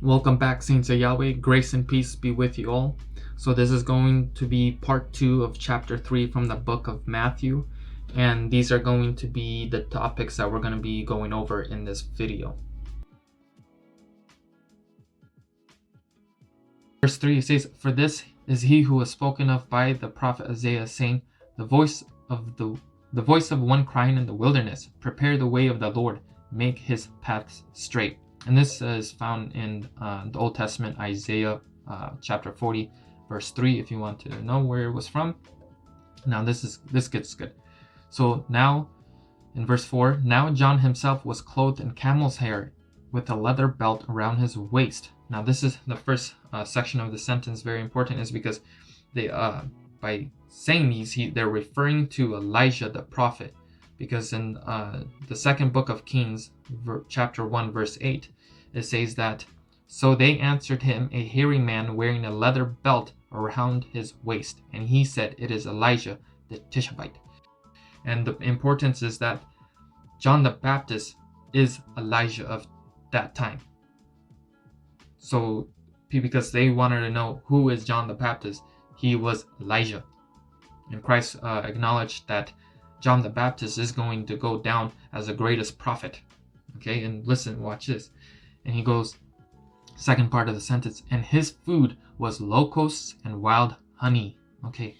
Welcome back, Saints of Yahweh. Grace and peace be with you all. So this is going to be part 2 of chapter 3 from the book of Matthew. And these are going to be the topics that we're going to be going over in this video. Verse 3 says, "For this is he who was spoken of by the prophet Isaiah, saying, the voice of one crying in the wilderness, prepare the way of the Lord, make his paths straight." And this is found in the Old Testament, Isaiah chapter 40, verse 3, if you want to know where it was from. Now this gets good. So now, in verse 4, "Now John himself was clothed in camel's hair, with a leather belt around his waist." Now this is the first section of the sentence, very important, is because they by saying these, they're referring to Elijah the prophet. Because in the second book of Kings, chapter 1, verse 8, it says that, "So they answered him, a hairy man wearing a leather belt around his waist. And he said, it is Elijah the Tishbite." And the importance is that John the Baptist is Elijah of that time. So because they wanted to know who is John the Baptist, he was Elijah. And Christ acknowledged that John the Baptist is going to go down as the greatest prophet. Okay, and listen, watch this. And he goes, second part of the sentence, "And his food was locusts and wild honey." Okay,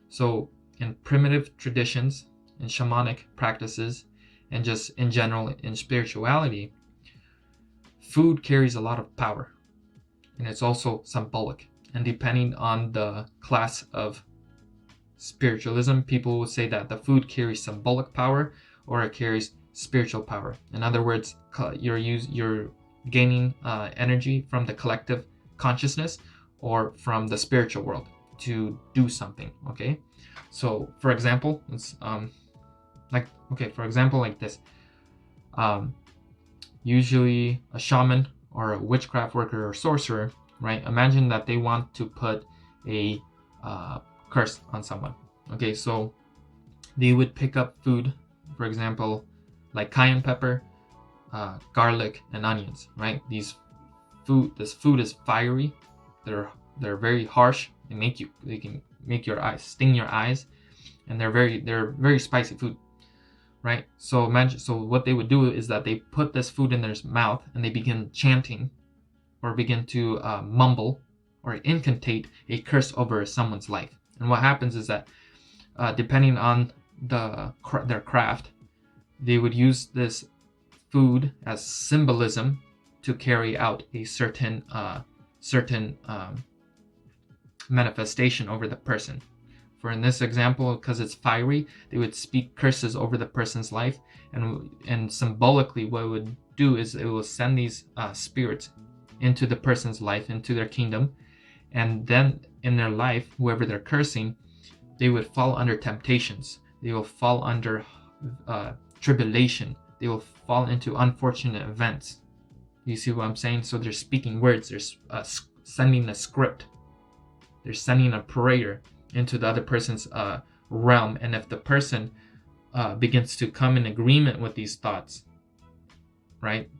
so in primitive traditions, in shamanic practices, and just in general in spirituality, food carries a lot of power. And it's also symbolic. And depending on the class of spiritualism, people will say that the food carries symbolic power or it carries spiritual power. In other words, you're gaining energy from the collective consciousness or from the spiritual world to do something. Okay, so for example, it's like this. Usually a shaman or a witchcraft worker or sorcerer, right? Imagine that they want to put a curse on someone. Okay, so they would pick up food, for example, like cayenne pepper, garlic, and onions, right? This food is fiery. They're very harsh. They can make your eyes sting your eyes, and they're very spicy food, right? So what they would do is that they put this food in their mouth and they begin chanting or begin to mumble or incantate a curse over someone's life. And what happens is that depending on their craft, they would use this food as symbolism to carry out a certain manifestation over the person. For in this example, because it's fiery, they would speak curses over the person's life, and symbolically what it would do is it will send these spirits into the person's life, into their kingdom, and then in their life, whoever they're cursing, they would fall under temptations. They will fall under tribulation. They will fall into unfortunate events. You see what I'm saying? So they're speaking words. They're sending a script. They're sending a prayer into the other person's realm. And if the person begins to come in agreement with these thoughts, right?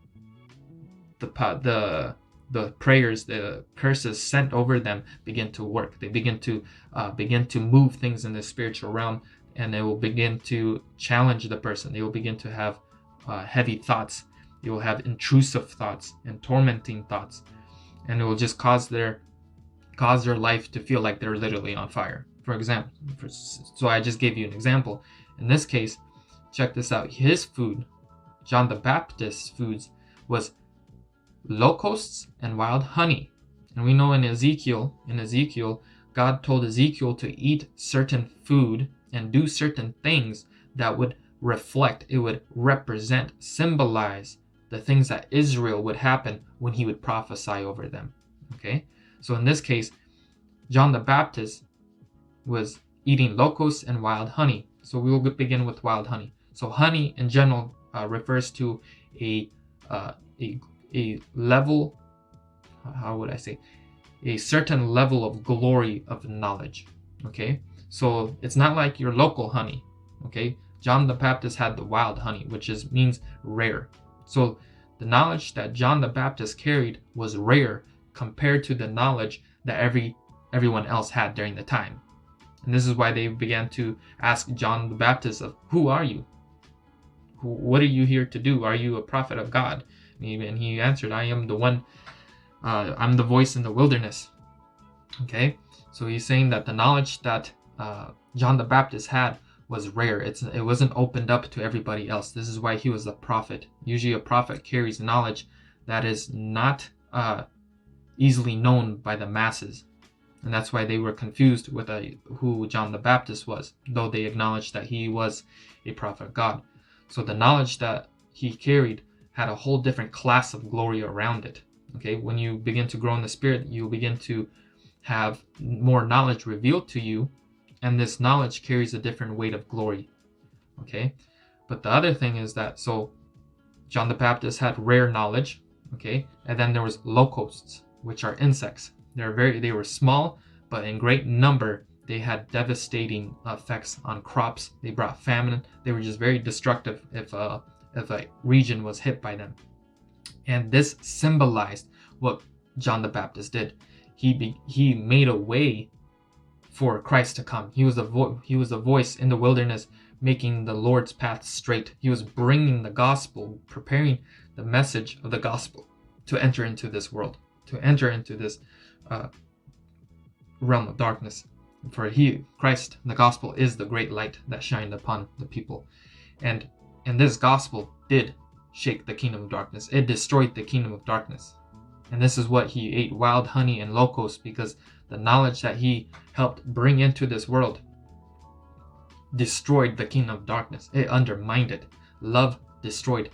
The prayers, the curses sent over them begin to work. They begin to move things in the spiritual realm, and they will begin to challenge the person. They will begin to have heavy thoughts. They will have intrusive thoughts and tormenting thoughts, and it will just cause their life to feel like they're literally on fire. For example, so I just gave you an example. In this case, check this out. His food, John the Baptist's foods, was locusts and wild honey. And we know in Ezekiel, God told Ezekiel to eat certain food and do certain things that would represent, symbolize the things that Israel would happen when he would prophesy over them. Okay, so in this case, John the Baptist was eating locusts and wild honey. So we will begin with wild honey. So honey in general refers to a level, how would I say, a certain level of glory of knowledge. Okay, so it's not like your local honey. Okay, John the Baptist had the wild honey, which means rare. So The knowledge that John the Baptist carried was rare compared to the knowledge that everyone else had during the time. And this is why they began to ask John the Baptist of, who are you? What are you here to do? Are you a prophet of God? And he answered, I am the one, I'm the voice in the wilderness. Okay, so he's saying that the knowledge that John the Baptist had was rare. It wasn't opened up to everybody else. This is why he was a prophet. Usually a prophet carries knowledge that is not easily known by the masses. And that's why they were confused with who John the Baptist was, though they acknowledged that he was a prophet of God. So the knowledge that he carried had a whole different class of glory around it. Okay, when you begin to grow in the Spirit, you begin to have more knowledge revealed to you, and this knowledge carries a different weight of glory. Okay, but the other thing is that, so John the Baptist had rare knowledge, okay, and then there was locusts, which are insects. They were small, but in great number. They had devastating effects on crops. They brought famine. They were just very destructive if a region was hit by them. And this symbolized what John the Baptist did. He made a way for Christ to come. He was the voice in the wilderness, making the Lord's path straight. He was bringing the gospel, preparing the message of the gospel to enter into this world, to enter into this realm of darkness. For Christ, the gospel, is the great light that shined upon the people. And this gospel did shake the kingdom of darkness. It destroyed the kingdom of darkness. And this is what he ate, wild honey and locusts, because the knowledge that he helped bring into this world destroyed the kingdom of darkness. It undermined it. Love destroyed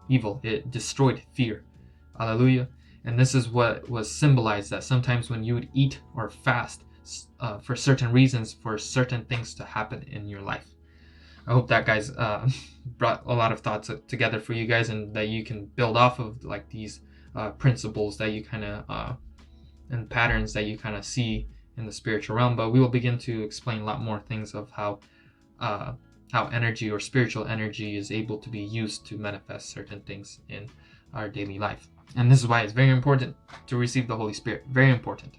evil. It destroyed fear. Hallelujah. And this is what was symbolized, that sometimes when you would eat or fast for certain reasons, for certain things to happen in your life. I hope that, guys, brought a lot of thoughts together for you guys, and that you can build off of like these principles that you kind of and patterns that you kind of see in the spiritual realm. But we will begin to explain a lot more things of how energy or spiritual energy is able to be used to manifest certain things in our daily life. And this is why it's very important to receive the Holy Spirit. Very important.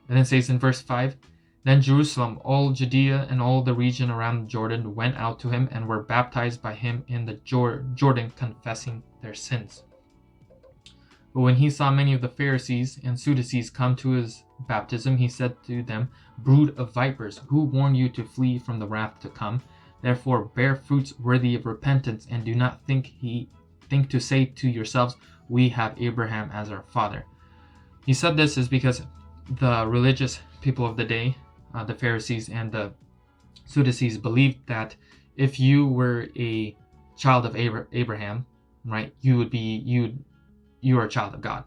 And then it says in verse 5, Then Jerusalem, all Judea, and all the region around Jordan went out to him and were baptized by him in the Jordan, confessing their sins. But when he saw many of the Pharisees and Sadducees come to his baptism, he said to them, Brood of vipers, who warned you to flee from the wrath to come? Therefore bear fruits worthy of repentance, and do not think to say to yourselves, We have Abraham as our father. He said this is because the religious people of the day, the Pharisees and the Sadducees, believed that if you were a child of Abraham, right, you are a child of God.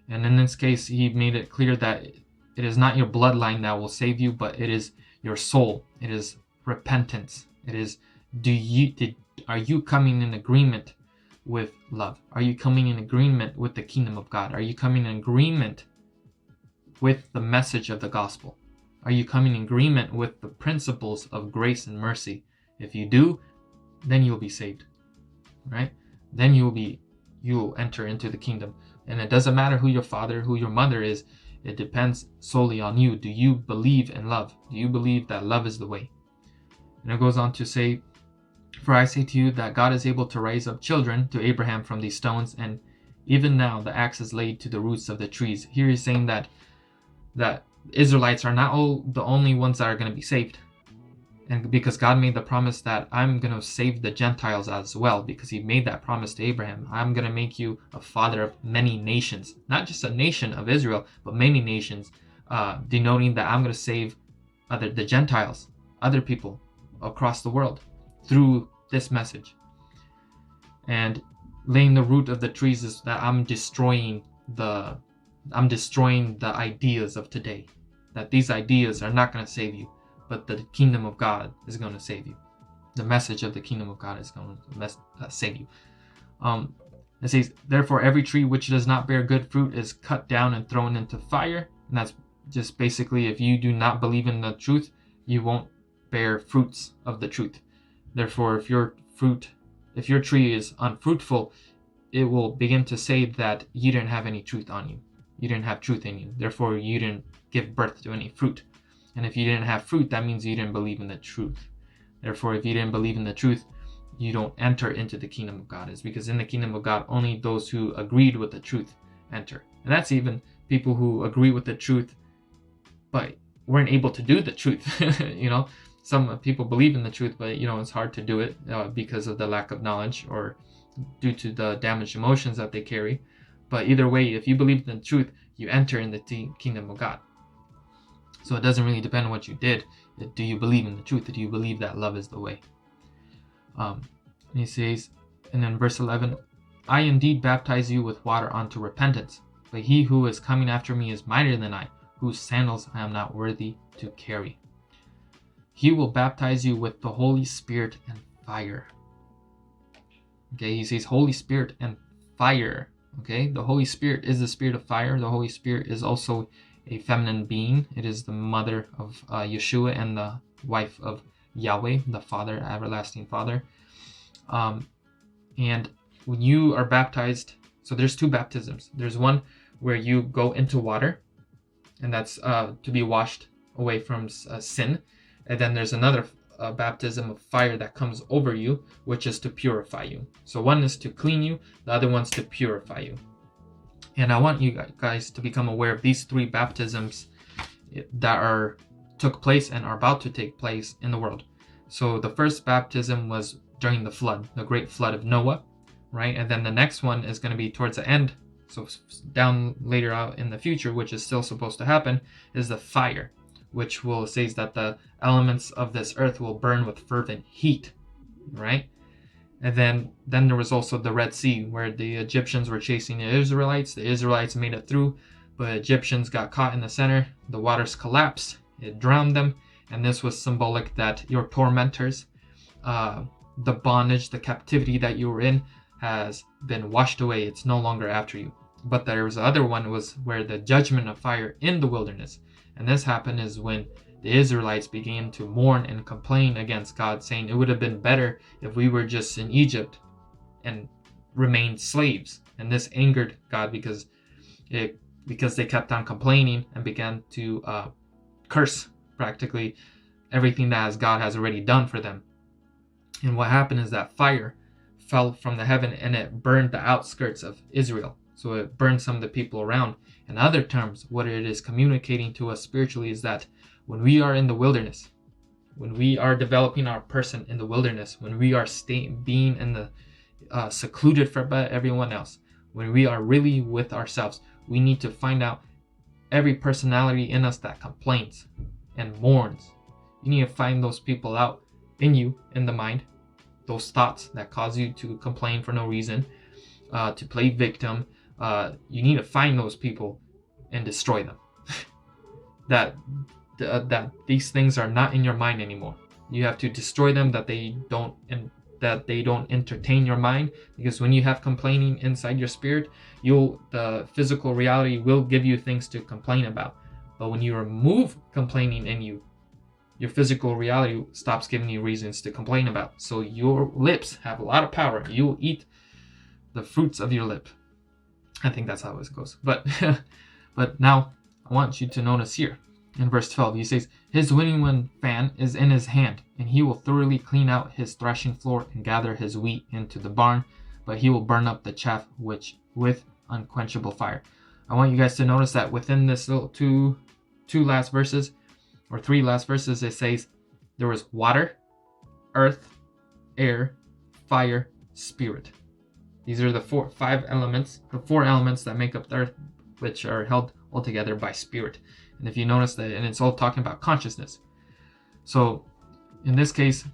And in this case, he made it clear that it is not your bloodline that will save you, but it is your soul. It is repentance. It is, are you coming in agreement with love? Are you coming in agreement with the kingdom of God? Are you coming in agreement with the message of the gospel? Are you coming in agreement with the principles of grace and mercy? If you do, then you'll be saved, right? Then you'll enter into the kingdom. And it doesn't matter who your father, who your mother is. It depends solely on you. Do you believe in love? Do you believe that love is the way? And it goes on to say, For I say to you that God is able to raise up children to Abraham from these stones, and even now the axe is laid to the roots of the trees. Here he's saying that Israelites are not the only ones that are going to be saved. And because God made the promise that I'm going to save the Gentiles as well, because he made that promise to Abraham. I'm going to make you a father of many nations. Not just a nation of Israel, but many nations, denoting that I'm going to save the Gentiles, other people across the world through this message. And laying the root of the trees is that I'm destroying the ideas of today. That these ideas are not going to save you, but the kingdom of God is going to save you. The message of the kingdom of God is going to save you. It says, Therefore every tree which does not bear good fruit is cut down and thrown into fire. And that's just basically, if you do not believe in the truth, you won't bear fruits of the truth. Therefore, if your tree is unfruitful, it will begin to say that you didn't have any truth on you. You didn't have truth in you. Therefore, you didn't give birth to any fruit. And if you didn't have fruit, that means you didn't believe in the truth. Therefore, if you didn't believe in the truth, you don't enter into the kingdom of God. It's because in the kingdom of God, only those who agreed with the truth enter. And that's even people who agree with the truth, but weren't able to do the truth. Some people believe in the truth, but it's hard to do it because of the lack of knowledge or due to the damaged emotions that they carry. But either way, if you believe in the truth, you enter in the kingdom of God. So it doesn't really depend on what you did. Do you believe in the truth? Do you believe that love is the way? And he says, and then verse 11, I indeed baptize you with water unto repentance, but he who is coming after me is mightier than I, whose sandals I am not worthy to carry. He will baptize you with the Holy Spirit and fire. Okay, he says Holy Spirit and fire. Okay, the Holy Spirit is the spirit of fire. The Holy Spirit is also a feminine being. It is the mother of Yeshua and the wife of Yahweh, the Father, everlasting Father. And when you are baptized, so there's two baptisms. There's one where you go into water, and that's to be washed away from sin. And then there's another baptism of fire that comes over you, which is to purify you. So one is to clean you, the other one's to purify you. And I want you guys to become aware of these three baptisms that took place and are about to take place in the world. So the first baptism was during the flood, the great flood of Noah, right? And then the next one is going to be towards the end, so down later out in the future, which is still supposed to happen, is the fire, which says that the elements of this earth will burn with fervent heat, right? And then there was also the Red Sea, where the Egyptians were chasing the Israelites. The Israelites made it through, but Egyptians got caught in the center. The waters collapsed. It drowned them. And this was symbolic that your tormentors, the bondage, the captivity that you were in, has been washed away. It's no longer after you. But there was the other one, was where the judgment of fire in the wilderness. And this happened is when the Israelites began to mourn and complain against God, saying it would have been better if we were just in Egypt and remained slaves. And this angered God because they kept on complaining and began to curse practically everything that God has already done for them. And what happened is that fire fell from the heaven and it burned the outskirts of Israel. So it burned some of the people around. In other terms, what it is communicating to us spiritually is that when we are in the wilderness, when we are developing our person in the wilderness, when we are being in the secluded from everyone else, when we are really with ourselves, we need to find out every personality in us that complains and mourns. You need to find those people out in you, in the mind, those thoughts that cause you to complain for no reason, to play victim. You need to find those people and destroy them. that these things are not in your mind anymore. You have to destroy them, that they don't entertain your mind, because when you have complaining inside your spirit, the physical reality will give you things to complain about. But when you remove complaining in you, your physical reality stops giving you reasons to complain about. So your lips have a lot of power. You will eat the fruits of your lip. I think that's how it goes. But now I want you to notice here in verse 12, he says, his winnowing fan is in his hand, and he will thoroughly clean out his threshing floor and gather his wheat into the barn, but he will burn up the chaff with unquenchable fire. I want you guys to notice that within this little three last verses, it says there was water, earth, air, fire, spirit. These are the four elements that make up the earth, which are held all together by spirit. And if you notice that, and it's all talking about consciousness. So in this case,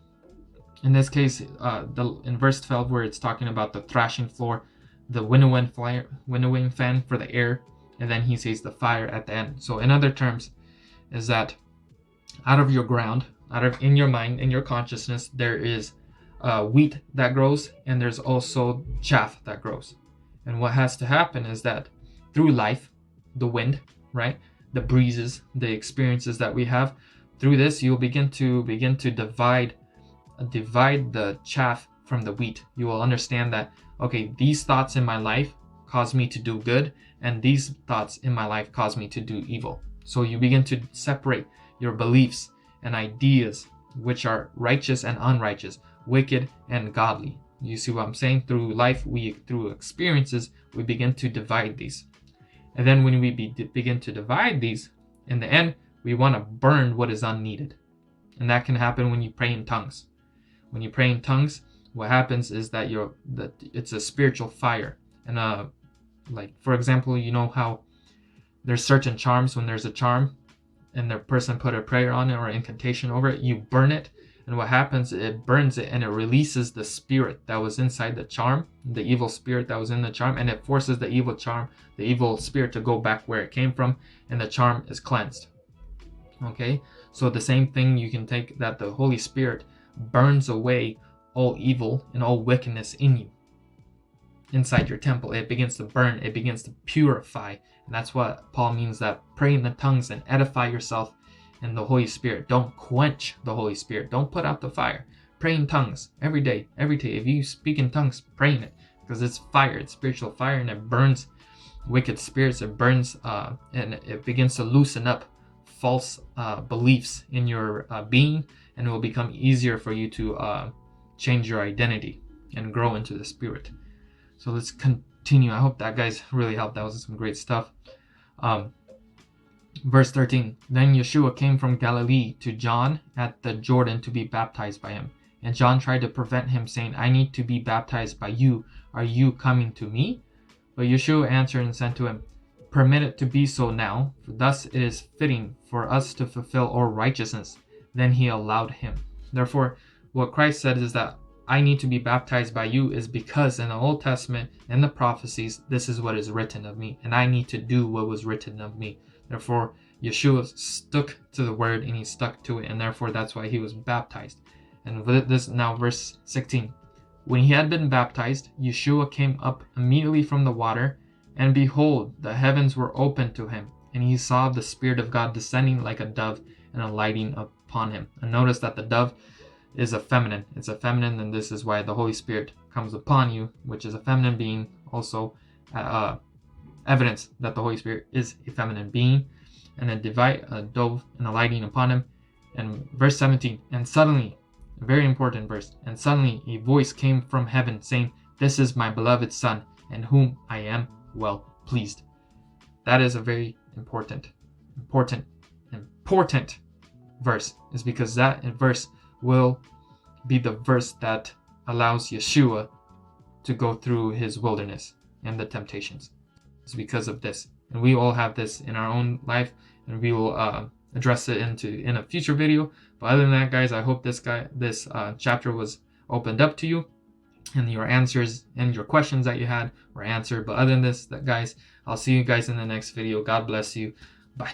in verse 12, where it's talking about the thrashing floor, the winnowing fan for the air, and then he says the fire at the end. So in other terms, is that out of your ground, in your mind, in your consciousness, there is wheat that grows, and there's also chaff that grows. And what has to happen is that through life, the wind, right, the breezes, the experiences that we have, through this you'll begin to divide the chaff from the wheat. You will understand that, okay, these thoughts in my life cause me to do good, and these thoughts in my life cause me to do evil. So you begin to separate your beliefs and ideas, which are righteous and unrighteous, wicked and godly. You see what I'm saying? Through life, through experiences, we begin to divide these. And then when we begin to divide these, in the end, we want to burn what is unneeded. And that can happen when you pray in tongues. When you pray in tongues, what happens is that it's a spiritual fire. And like, for example, you know how there's certain charms. When there's a charm and the person put a prayer on it or incantation over it, you burn it. And what happens, it burns it and it releases the spirit that was inside the charm, the evil spirit that was in the charm, and it forces the evil spirit to go back where it came from, and the charm is cleansed. Okay, so the same thing, you can take that the Holy Spirit burns away all evil and all wickedness in you, inside your temple. It begins to burn, it begins to purify. And that's what Paul means, that pray in the tongues and edify yourself in the Holy Spirit. Don't quench the Holy Spirit. Don't put out the fire. Pray in tongues every day. Every day. If you speak in tongues, pray in it, because it's fire. It's spiritual fire, and it burns wicked spirits. It burns and it begins to loosen up false beliefs in your being, and it will become easier for you to change your identity and grow into the Spirit. So let's continue. I hope that guys really helped. That was some great stuff. Verse 13, then Yeshua came from Galilee to John at the Jordan to be baptized by him. And John tried to prevent him, saying, I need to be baptized by you. Are you coming to me? But Yeshua answered and said to him, permit it to be so now, for thus it is fitting for us to fulfill all righteousness. Then he allowed him. Therefore, what Christ said is that I need to be baptized by you is because in the Old Testament and the prophecies, this is what is written of me, and I need to do what was written of me. Therefore, Yeshua stuck to the word and he stuck to it, and therefore that's why he was baptized. And with this, now verse 16. When he had been baptized, Yeshua came up immediately from the water, and behold, the heavens were opened to him, and he saw the Spirit of God descending like a dove and alighting upon him. And notice that the dove is a feminine. It's a feminine, and this is why the Holy Spirit comes upon you, which is a feminine being, also evidence that the Holy Spirit is a feminine being. And then a dove and alighting upon him. And verse 17, and suddenly, a very important verse, and suddenly a voice came from heaven saying, this is my beloved Son, in whom I am well pleased. That is a very important verse, is because that verse will be the verse that allows Yeshua to go through his wilderness and the temptations. It's because of this, and we all have this in our own life, and we will address it in a future video. But other than that, guys, I hope this chapter was opened up to you, and your answers and your questions that you had were answered. But other than this, guys, I'll see you guys in the next video. God bless you. Bye.